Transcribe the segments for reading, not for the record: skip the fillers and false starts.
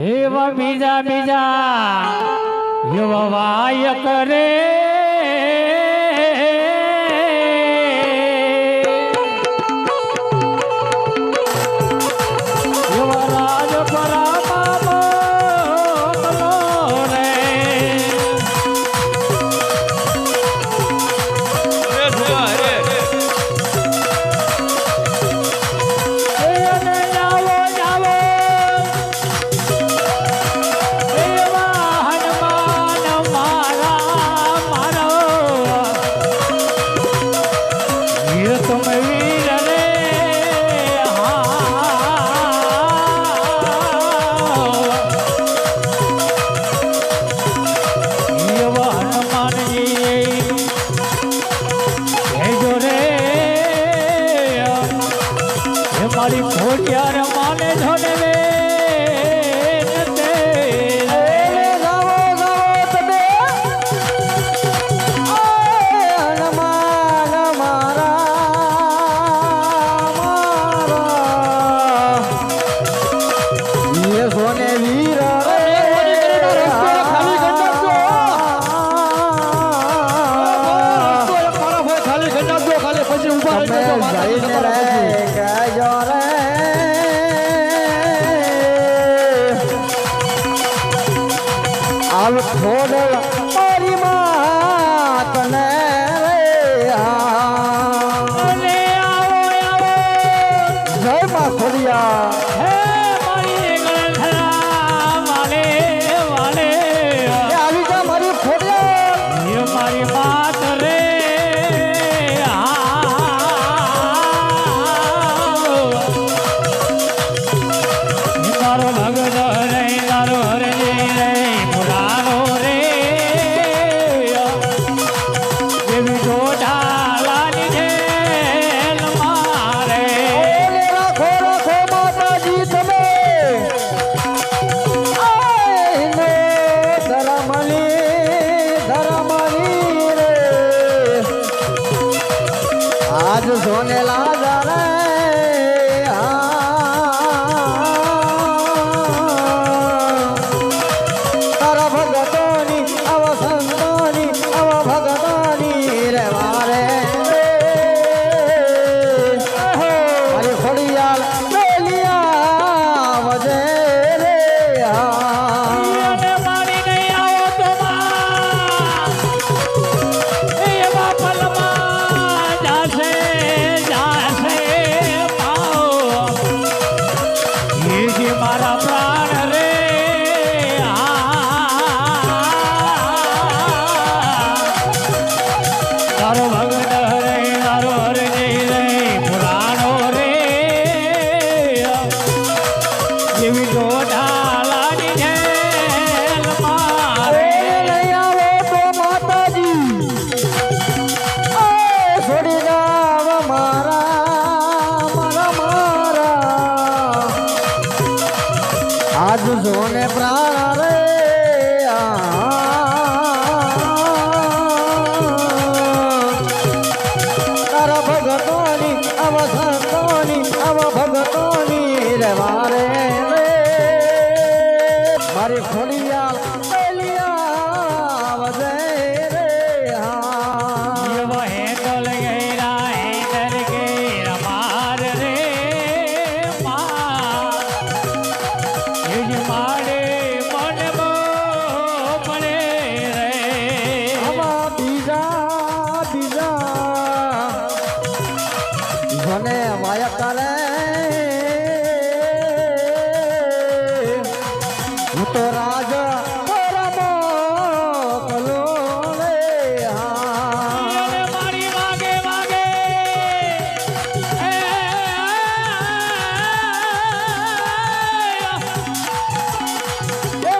એવા બીજા બીજા એવા વાય કરે એવા રાજ મારી ખોટિયાર માને ધનવે થોડ મારી માતને જય માં ખોડિયા હે મારી ગળધરા વાલે વાલે આવી જા મારી ખોડિયા મારી માત રે મારો ભગત રે તારો હરે રે પુરાણો રે એવી જોડાલાની જેલ મારે રાખો રાખો માતાજી તમે ધરમલી રે આજ સોને લાજા રે મારા પ્રાણ રે તારો ભગત હરે તારો હરે રે પુરાણો રે એવી જોડાલાની જેલ મારે લઈ આવો તો માતાજી છોડી જાવ મારા આજ જોને પ્રાણ રે તારા ભગતોની ભગતોની રે વારે રે મારી ખોડિયા વજે રે એવો હેતલ ગેરા હેતર ગેરા માર રે માર મારે મન પડે રે આમાં બીજા મને વાયા કરે હું તો રાજા મારી વાગે વાગે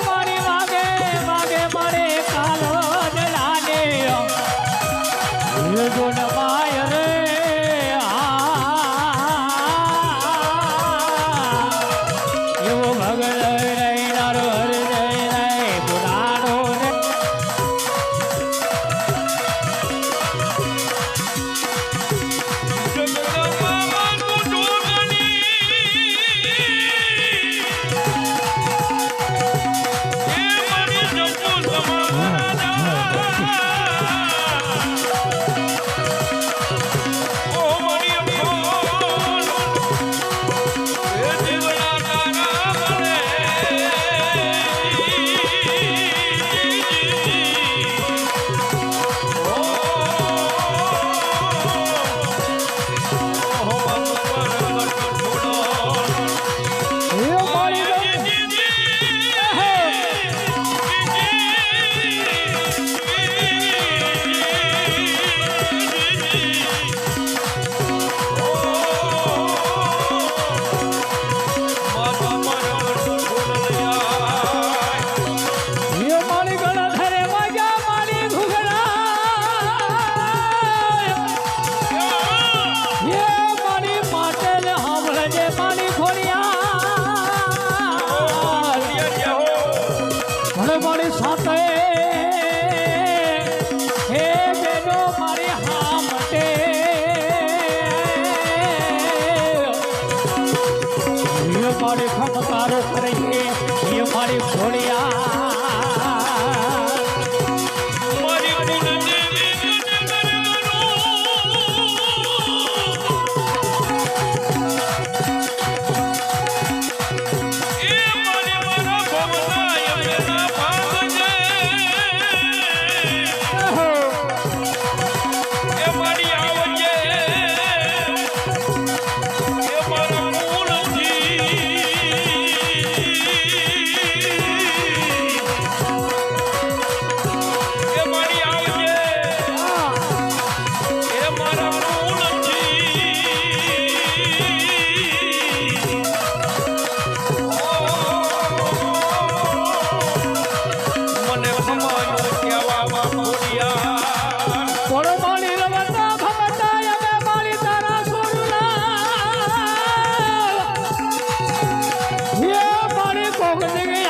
મારી વાગે વાગે મારે કાલો લાગે ગુણ માય રે એવો ભગત રે નારો હરે પણ મારી સાથે હે બેનો મારી હામટે એ મારી ખમકારો કરે છે એ મારી ઘોડિયા મારી કુળદેવી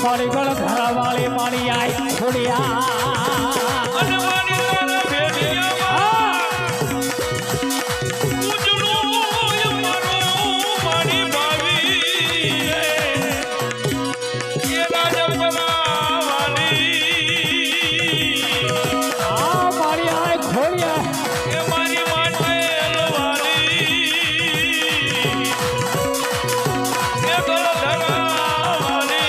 મારી ગળ ધરા વાળી મારી આઈ છોડિયા અને મારી તારા ભેડિયામાં ઉજળું મારું મારી ભાવી એ રાજપરાવાળી આ મારી આઈ છોડિયા એ મારી માટે લવાળી એ ગળ ધરાવાળી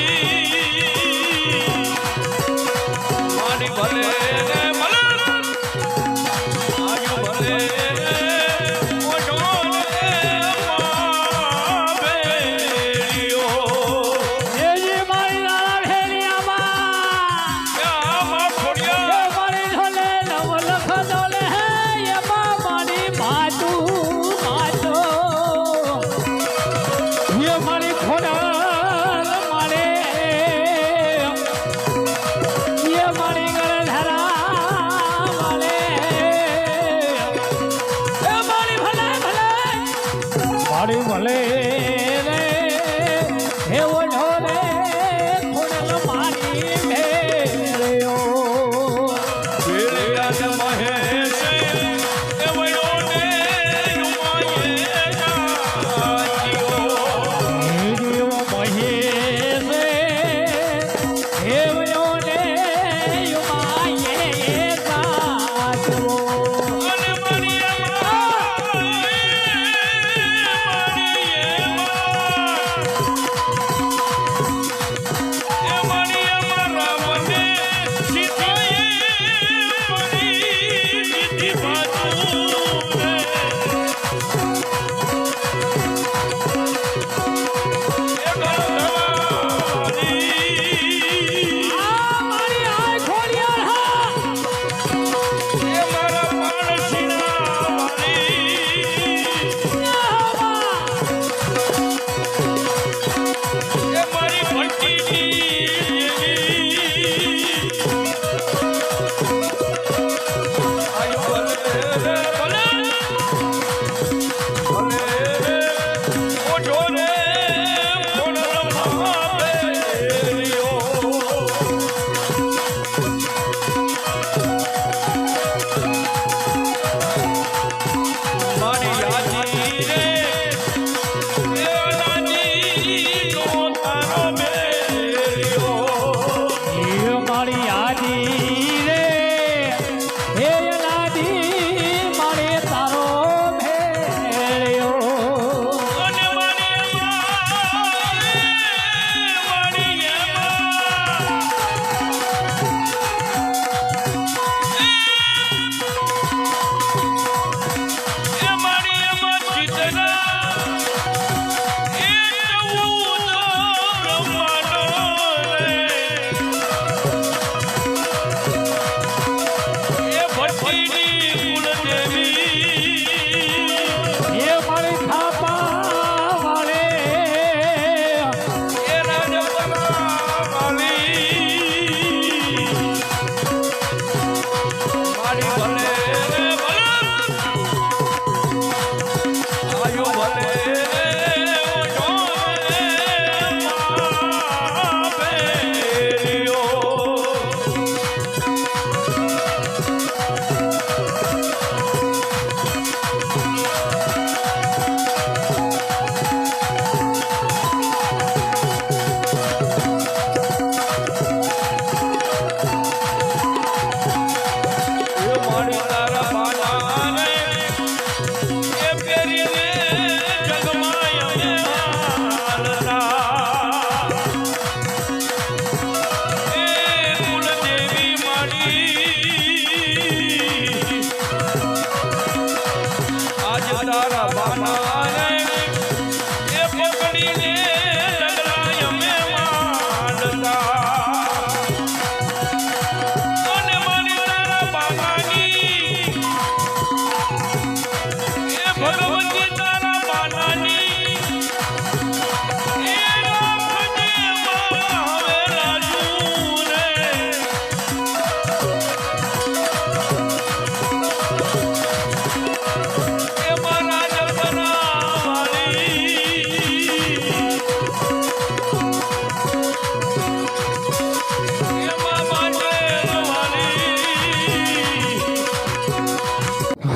મારી ભલે ને ભલે આજુ ભલે ઓઢો ને માવેલીઓ એ જે મારી લાલા ભેલિયામાં ક્યાં ફોડ્યા એ મારી ઢોલે નવ લખ ડોલે હે એમાં મારી માતુ માતો એ મારી ખોડલ મારે એ મારી ગળ ધરા વાલે એ મારી ભલે ભલે મારી ભલે રે એવો ઢોલે ખોડલ મારી મેળ્યો વેળિયા મહેશ એ વયો ને યુમાયે જાતિઓ જીવો મહેશ એવયો ને યુમાયે સાચવો અને મારી એ મારી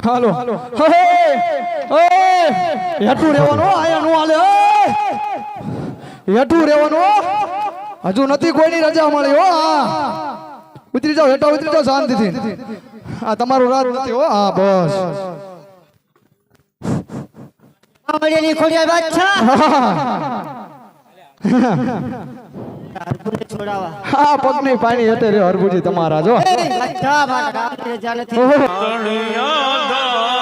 હાલો હે હેઠું રહેવાનું આયા નું હાલે હેઠું રહેવાનું હજુ નથી કોઈની રજા મળી હો હા ઉતરી જાઓ હેઠા ઉતરી જાઓ શાંતિથી આ તમારું રાત નથી હો હા બસ આમળીની ખોડિયા બાદશાહ હરભુને છોડાવા હા પગની પાણી હેઠે રે હરભુજી તમારા જો બાદશાહ મારા રામની રજા નથી તણિયા